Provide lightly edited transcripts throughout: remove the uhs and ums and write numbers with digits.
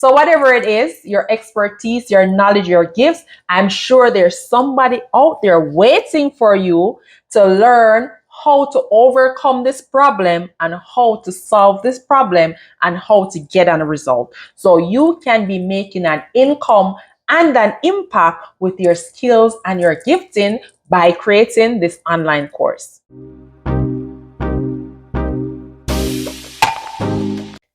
So whatever it is, your expertise, your knowledge, your gifts, I'm sure there's somebody out there waiting for you to learn how to overcome this problem and how to solve this problem and how to get a result. So you can be making an income and an impact with your skills and your gifting by creating this online course.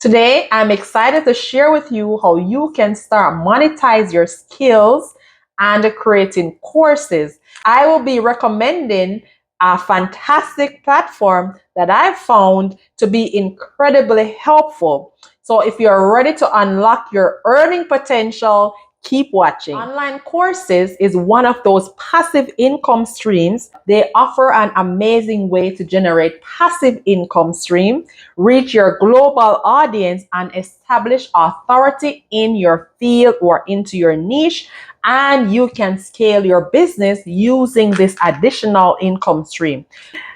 Today, I'm excited to share with you how you can start monetize your skills and creating courses. I will be recommending a fantastic platform that I've found to be incredibly helpful. So if you're ready to unlock your earning potential, keep watching. Online courses is one of those passive income streams. They offer an amazing way to generate passive income stream, reach your global audience, and establish authority in your field or into your niche. And you can scale your business using this additional income stream.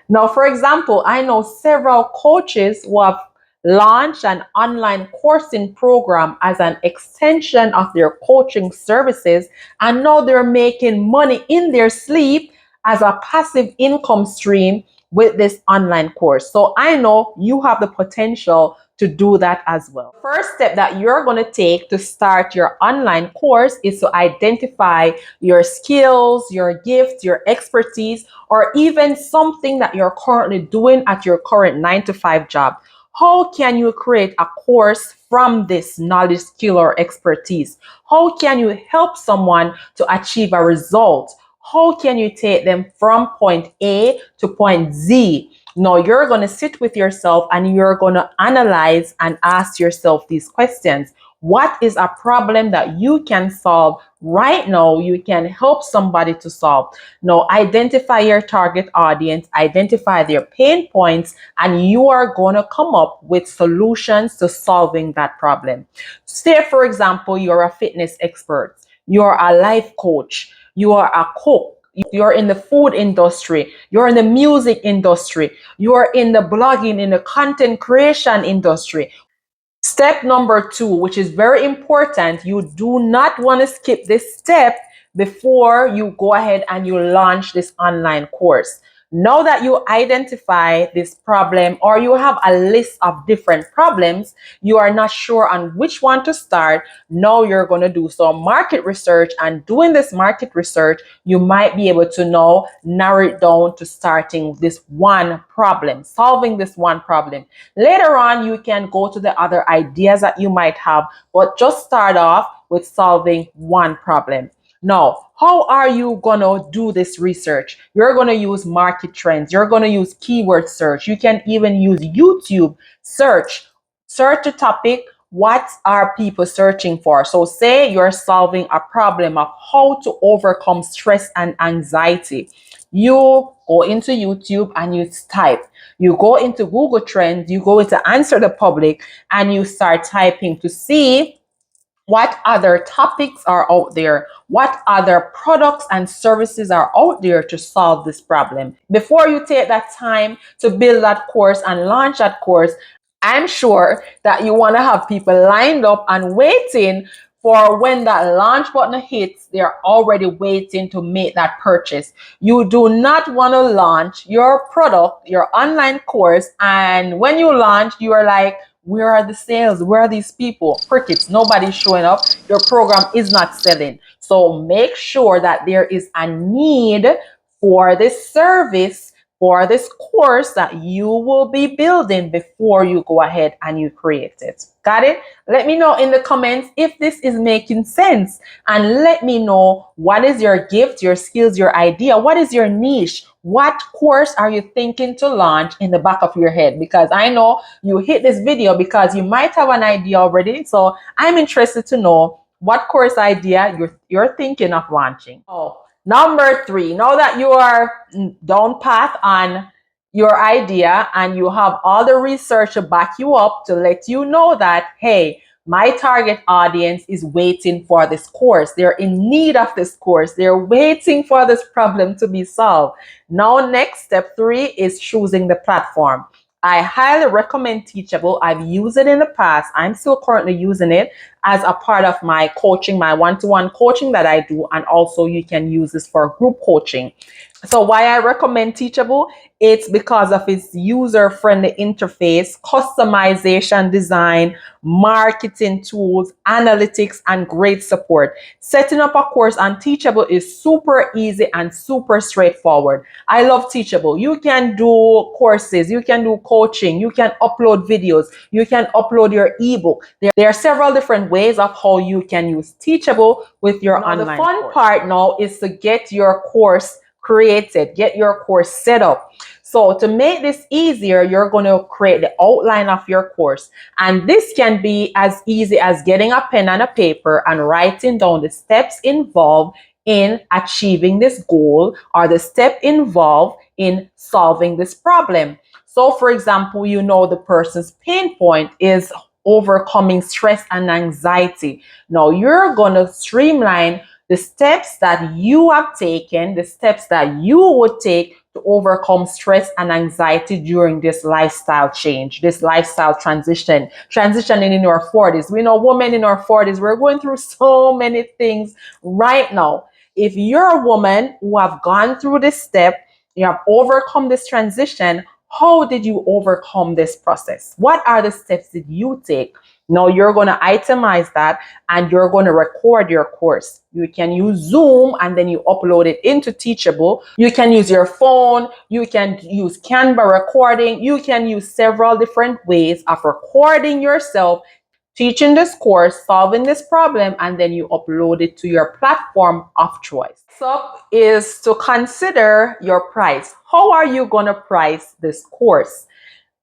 Now, for example, I know several coaches who have launched an online coursing program as an extension of their coaching services, and now they're making money in their sleep as a passive income stream with this online course. So I know you have the potential to do that as well. First step that you're going to take to start your online course is to identify your skills, your gifts, your expertise, or even something that you're currently doing at your current 9-to-5 job. How can you create a course from this knowledge, skill, or expertise? How can you help someone to achieve a result? How can you take them from point A to point Z? Now you're going to sit with yourself and you're going to analyze and ask yourself these questions. What is a problem that you can solve right now? You can help somebody to solve. Now identify your target audience, identify their pain points, and you are going to come up with solutions to solving that problem. Say, for example, you're a fitness expert, you're a life coach, you are a cook, you're in the food industry, you're in the music industry, you're in the blogging, in the content creation industry. Step number 2, which is very important, you do not want to skip this step before you go ahead and you launch this online course. Now that you identify this problem or you have a list of different problems, you are not sure on which one to start. Now you're going to do some market research, and doing this market research, you might be able to now narrow it down to starting this one problem, solving this one problem. Later on, you can go to the other ideas that you might have, but just start off with solving one problem. Now, how are you going to do this research? You're going to use market trends. You're going to use keyword search. You can even use YouTube search. Search a topic. What are people searching for? So say you're solving a problem of how to overcome stress and anxiety. You go into YouTube and you type. You go into Google Trends, you go into Answer the Public, and you start typing to see what other topics are out there, what other products and services are out there to solve this problem. Before you take that time to build that course and launch that course, I'm sure that you want to have people lined up and waiting for when that launch button hits. They're already waiting to make that purchase. You do not want to launch your product, your online course, and when you launch, you are like, where are the sales? Where are these people? Crickets, nobody's showing up. Your program is not selling. So make sure that there is a need for this service, for this course that you will be building before you go ahead and you create it. Got it? Let me know in the comments if this is making sense, and let me know what is your gift, your skills, your idea. What is your niche? What course are you thinking to launch in the back of your head? Because I know you hit this video because you might have an idea already. So I'm interested to know what course idea you're thinking of launching. Oh, number 3, now that you are down path on your idea and you have all the research to back you up to let you know that, hey, my target audience is waiting for this course. They're in need of this course. They're waiting for this problem to be solved. Now, next step 3 is choosing the platform. I highly recommend Teachable. I've used it in the past. I'm still currently using it as a part of my coaching, my one-to-one coaching that I do. And also you can use this for group coaching. So why I recommend Teachable? It's because of its user-friendly interface, customization design, marketing tools, analytics, and great support. Setting up a course on Teachable is super easy and super straightforward. I love Teachable. You can do courses, you can do coaching, you can upload videos, you can upload your ebook. There are several different ways of how you can use Teachable with your online course. The fun part now is to get your course created, get your course set up. So to make this easier, you're going to create the outline of your course. And this can be as easy as getting a pen and a paper and writing down the steps involved in achieving this goal or the step involved in solving this problem. So for example, you know the person's pain point is overcoming stress and anxiety. Now you're going to streamline the steps that you have taken, the steps that you would take to overcome stress and anxiety during this lifestyle change, this lifestyle transitioning in our 40s. We know women in our 40s, we're going through so many things right now. If you're a woman who have gone through this step, you have overcome this transition, how did you overcome this process? What are the steps that you take? Now you're going to itemize that and you're going to record your course. You can use Zoom and then you upload it into Teachable. You can use your phone. You can use Canva recording. You can use several different ways of recording yourself, teaching this course, solving this problem, and then you upload it to your platform of choice. So is to consider your price. How are you going to price this course?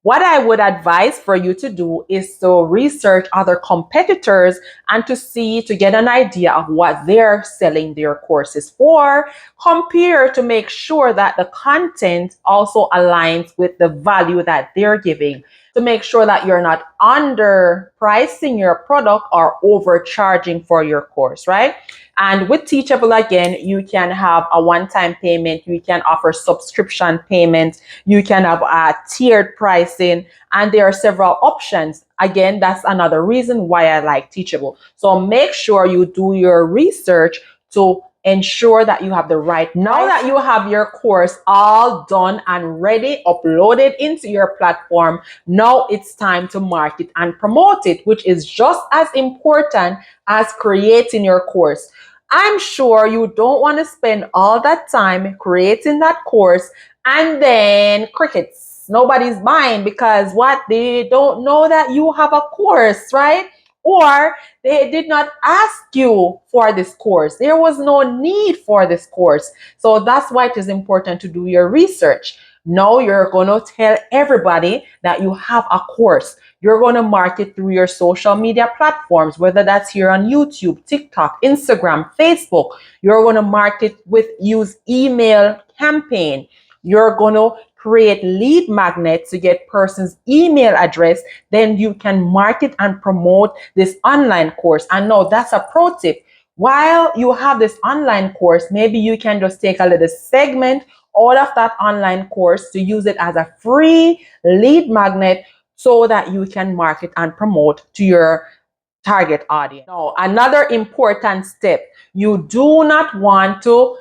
What I would advise for you to do is to research other competitors and to get an idea of what they're selling their courses for. Compare to make sure that the content also aligns with the value that they're giving, to make sure that you're not underpricing your product or overcharging for your course, right? And with Teachable, again, you can have a one-time payment, you can offer subscription payments, you can have a tiered pricing, and there are several options. Again, that's another reason why I like Teachable. So make sure you do your research to ensure that you have the right. Now that you have your course all done and ready, uploaded into your platform, now it's time to market and promote it, which is just as important as creating your course. I'm sure you don't want to spend all that time creating that course and then crickets. Nobody's buying because what? They don't know that you have a course, right? Or they did not ask you for this course. There was no need for this course. So that's why it is important to do your research. Now you're going to tell everybody that you have a course. You're going to market through your social media platforms, whether that's here on YouTube, TikTok, Instagram, Facebook. You're going to use email campaign. You're going to create lead magnets to get person's email address. Then you can market and promote this online course. And now that's a pro tip. While you have this online course, maybe you can just take a little segment out of that online course to use it as a free lead magnet so that you can market and promote to your target audience. Now, another important step, you do not want to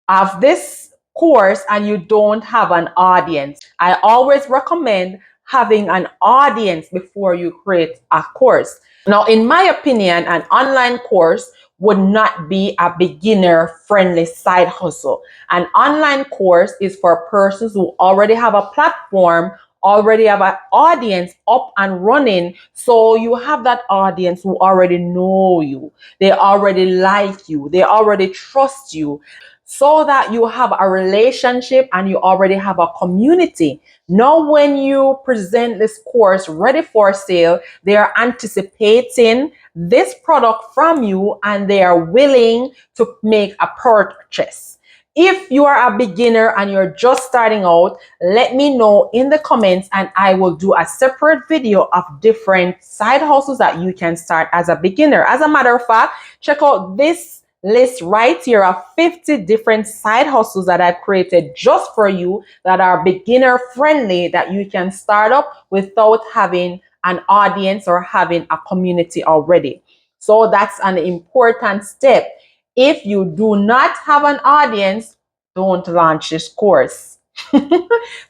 have this course and you don't have an audience. I always recommend having an audience before you create a course. Now, in my opinion, an online course would not be a beginner-friendly side hustle. An online course is for persons who already have a platform, already have an audience up and running. So you have that audience who already know you. They already like you. They already trust you, so that you have a relationship and you already have a community. Now, when you present this course ready for sale, they are anticipating this product from you and they are willing to make a purchase. If you are a beginner and you're just starting out, let me know in the comments and I will do a separate video of different side hustles that you can start as a beginner. As a matter of fact, check out this list right here of 50 different side hustles that I've created just for you that are beginner friendly that you can start up without having an audience or having a community already. So that's an important step. If you do not have an audience, don't launch this course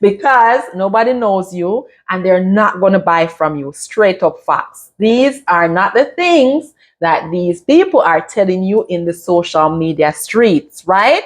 because nobody knows you and they're not going to buy from you. Straight up facts. These are not the things that these people are telling you in the social media streets, right?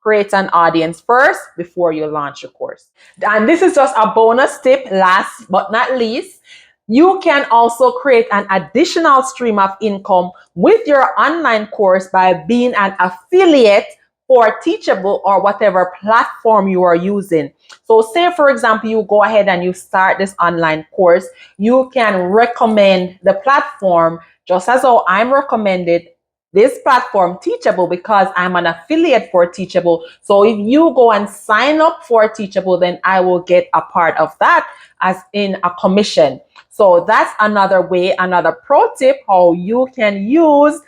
Create an audience first before you launch a course. And this is just a bonus tip, last but not least. You can also create an additional stream of income with your online course by being an affiliate for Teachable or whatever platform you are using. So say, for example, you go ahead and you start this online course, you can recommend the platform just as how I'm recommended this platform Teachable because I'm an affiliate for Teachable. So if you go and sign up for Teachable, then I will get a part of that as in a commission. So that's another way, another pro tip how you can use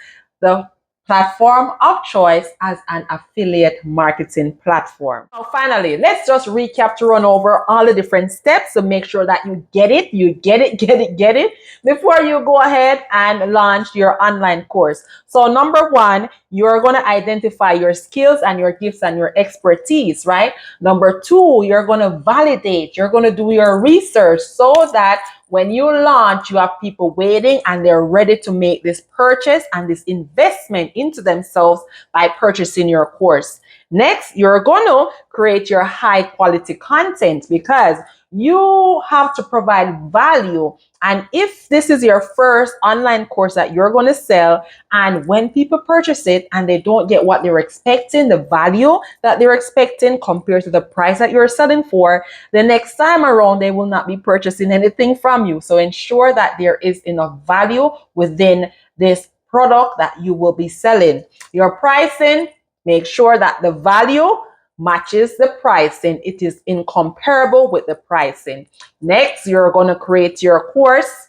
the platform of choice as an affiliate marketing platform. Now, finally, let's just recap to run over all the different steps to make sure that you get it before you go ahead and launch your online course. So number one, you're going to identify your skills and your gifts and your expertise, right? Number two, you're going to validate, you're going to do your research so that when you launch, you have people waiting and they're ready to make this purchase and this investment into themselves by purchasing your course. Next, you're going to create your high quality content because you have to provide value. And if this is your first online course that you're going to sell, and when people purchase it and they don't get what they're expecting, the value that they're expecting compared to the price that you're selling for, the next time around, they will not be purchasing anything from you. So ensure that there is enough value within this product that you will be selling. Your pricing, make sure that the value matches the pricing. It is incomparable with the pricing. Next, you're going to create your course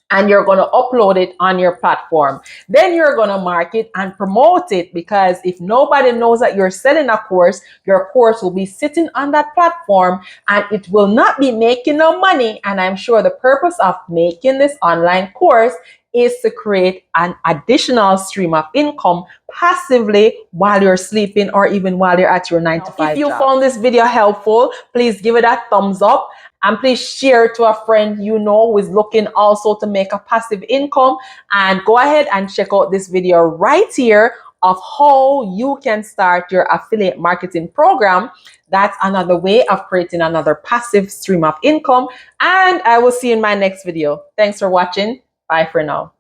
and you're going to upload it on your platform. Then you're going to market and promote it because if nobody knows that you're selling a course, your course will be sitting on that platform and it will not be making no money. And I'm sure the purpose of making this online course is to create an additional stream of income passively while you're sleeping or even while you're at your 9 to 5 job. If you found this video helpful, please give it a thumbs up. And please share to a friend you know who is looking also to make a passive income. And go ahead and check out this video right here of how you can start your affiliate marketing program. That's another way of creating another passive stream of income. And I will see you in my next video. Thanks for watching. Bye for now.